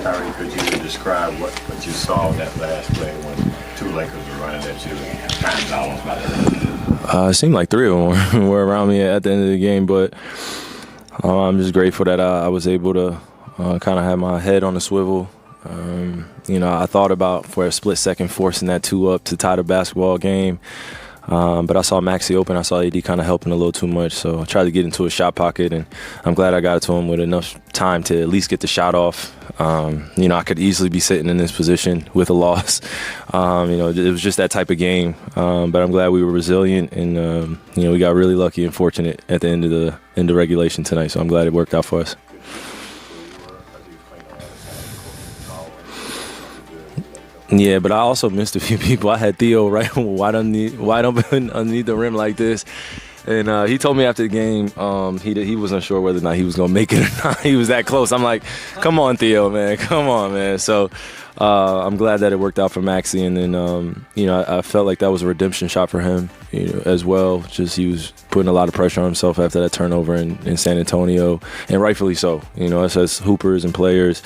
Kyrie, could you describe what you saw in that last play when two Lakers were running at you and time's almost about to It seemed like three of them were around me at the end of the game, but I'm just grateful that I was able to kind of have my head on the swivel. I thought about for a split second forcing that 2 up to tie the basketball game. But I saw Maxi open. I saw AD kind of helping a little too much. So I tried to get into a shot pocket, and I'm glad I got it to him with enough time to at least get the shot off. I could easily be sitting in this position with a loss. It was just that type of game. But I'm glad we were resilient, and, we got really lucky and fortunate at the end of regulation tonight. So I'm glad it worked out for us. Yeah, but I also missed a few people. I had Theo right wide open underneath the rim like this. And he told me after the game he was unsure whether or not he was going to make it or not. He was that close. I'm like, come on, Theo, man. Come on, man. So I'm glad that it worked out for Maxi. And then, I felt like that was a redemption shot for him as well. Just he was putting a lot of pressure on himself after that turnover in San Antonio, and rightfully so. Us as hoopers and players,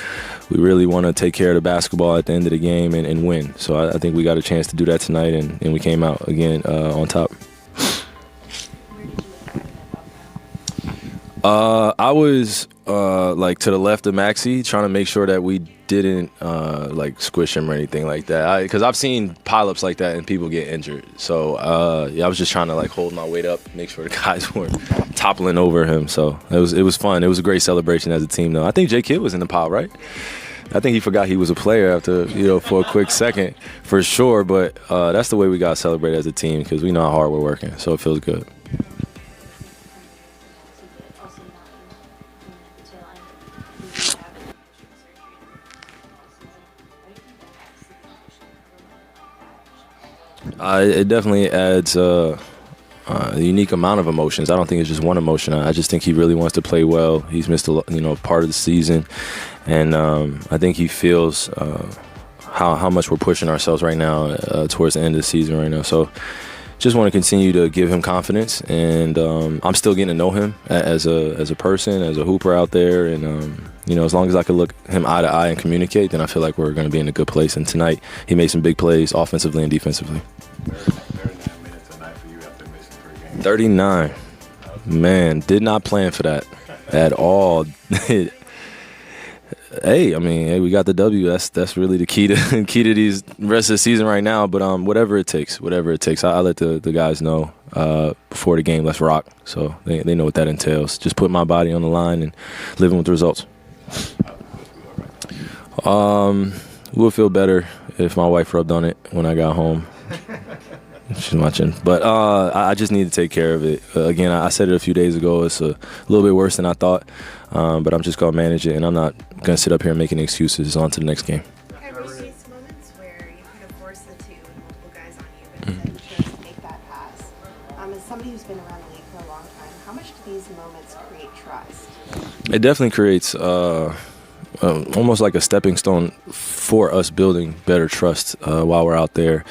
we really want to take care of the basketball at the end of the game and win. So I think we got a chance to do that tonight, and we came out again on top. I was to the left of Maxi, trying to make sure that we didn't squish him or anything like that. Because I've seen pileups like that and people get injured. So I was just trying to hold my weight up, make sure the guys weren't toppling over him. So it was fun. It was a great celebration as a team, though. I think J. Kidd was in the pile, right? I think he forgot he was a player after for a quick second, for sure. But that's the way we got celebrated as a team, because we know how hard we're working. So it feels good. It definitely adds a unique amount of emotions. I don't think it's just one emotion. I just think he really wants to play well. He's missed part of the season, and I think he feels how much we're pushing ourselves right now towards the end of the season right now. So just want to continue to give him confidence, and I'm still getting to know him as a person, as a hooper out there, and as long as I can look him eye to eye and communicate, then I feel like we're going to be in a good place. And tonight he made some big plays offensively and defensively. 39 minutes tonight for you after missing 3 games. 39. Man, did not plan for that at all. Hey, we got the W. That's really the key to these rest of the season right now. But whatever it takes. I let the guys know before the game, let's rock. So they know what that entails. Just put my body on the line and living with the results. Would feel better if my wife rubbed on it when I got home. She's watching. But I just need to take care of it. Again, I said it a few days ago. It's a little bit worse than I thought. But I'm just going to manage it, and I'm not going to sit up here and make any excuses. It's on to the next game. Have you faced moments where you could have forced the 2 and multiple guys on you, but instead you chose to make that pass? As somebody who's been around the league for a long time, how much do these moments create trust? It definitely creates almost like a stepping stone for us building better trust while we're out there.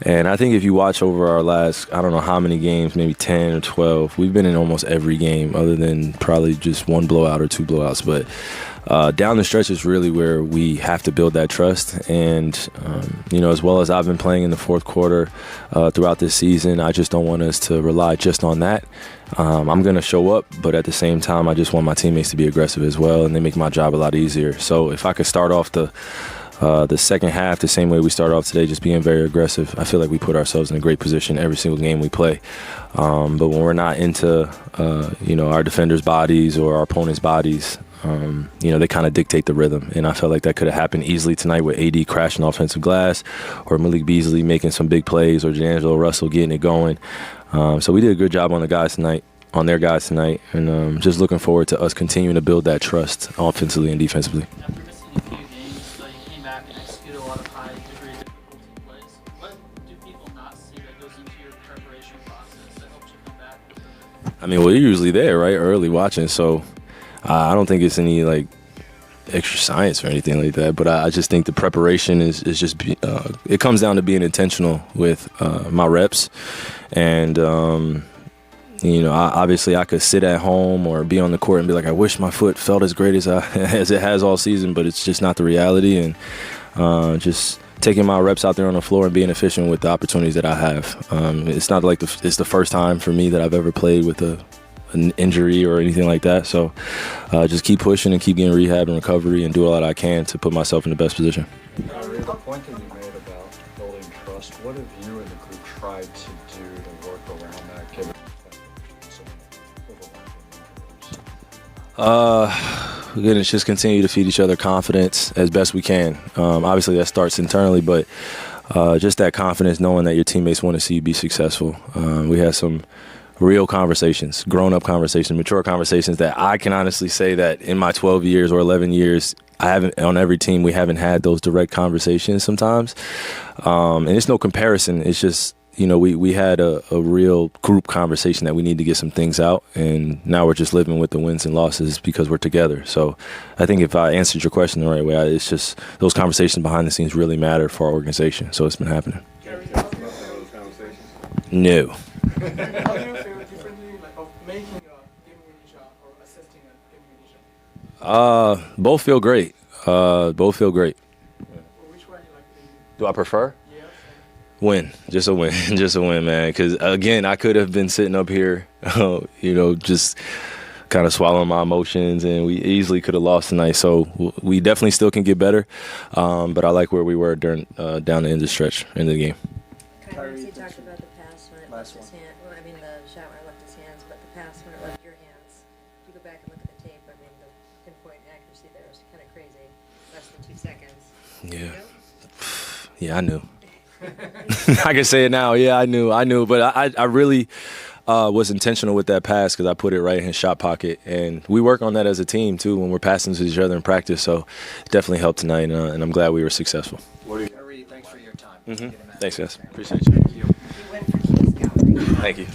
And I think if you watch over our last, I don't know how many games, maybe 10 or 12, we've been in almost every game other than probably just 1 blowout or 2 blowouts. But down the stretch is really where we have to build that trust. And, as well as I've been playing in the fourth quarter throughout this season, I just don't want us to rely just on that. I'm going to show up, but at the same time, I just want my teammates to be aggressive as well, and they make my job a lot easier. So if I could start off the second half the same way we started off today, just being very aggressive, I feel like we put ourselves in a great position every single game we play. But when we're not into, our defenders' bodies or our opponents' bodies, they kind of dictate the rhythm. And I felt like that could have happened easily tonight with AD crashing offensive glass, or Malik Beasley making some big plays, or D'Angelo Russell getting it going. So we did a good job on their guys tonight, and just looking forward to us continuing to build that trust offensively and defensively. After missing a few games, you came back and executed a lot of high degree difficulty plays. What do people not see that goes into your preparation process that helps you come back? We're usually there, right, early watching, so I don't think it's any extra science or anything like that, but I just think the preparation is just it comes down to being intentional with my reps, and Obviously I could sit at home or be on the court and be like, I wish my foot felt as great as as it has all season, but it's just not the reality. And just taking my reps out there on the floor and being efficient with the opportunities that I have. It's not like it's the first time for me that I've ever played with an injury or anything like that. So just keep pushing and keep getting rehab and recovery and do all that I can to put myself in the best position. Kyrie, the point that you made about building trust, what have you and the group tried to do to work around that, given the fact that there's been so many overlapping injuries? Again, it's just continue to feed each other confidence as best we can. Obviously, that starts internally, but just that confidence, knowing that your teammates want to see you be successful. We had some real conversations, grown-up conversations, mature conversations that I can honestly say that in my 12 years or 11 years, on every team, we haven't had those direct conversations sometimes. And it's no comparison. It's just, we had a real group conversation that we need to get some things out. And now we're just living with the wins and losses because we're together. So I think if I answered your question the right way, it's just those conversations behind the scenes really matter for our organization. So it's been happening. No. How do you feel differently of making a game-winning shot or assisting a game-winning shot? Both feel great. Both feel great. Which one you like to do? Do I prefer? Yeah. Win. Just a win. Just a win, man. Because, again, I could have been sitting up here, just kind of swallowing my emotions, and we easily could have lost tonight. So we definitely still can get better. But I like where we were during down the end of the stretch, end of the game. Kyrie, you talked about the pass when it left Last his hand. Well, I mean the shot when it left his hands, but the pass when it left your hands. If you go back and look at the tape, I mean the pinpoint accuracy there was kind of crazy. Less than 2 seconds. Yeah. Yeah, I knew. I can say it now. Yeah, I knew. But I really was intentional with that pass because I put it right in his shot pocket. And we work on that as a team, too, when we're passing to each other in practice. So it definitely helped tonight, and I'm glad we were successful. Kyrie, thanks for your time. Thanks, guys. Appreciate you. You went for King's Gallery. Thank you.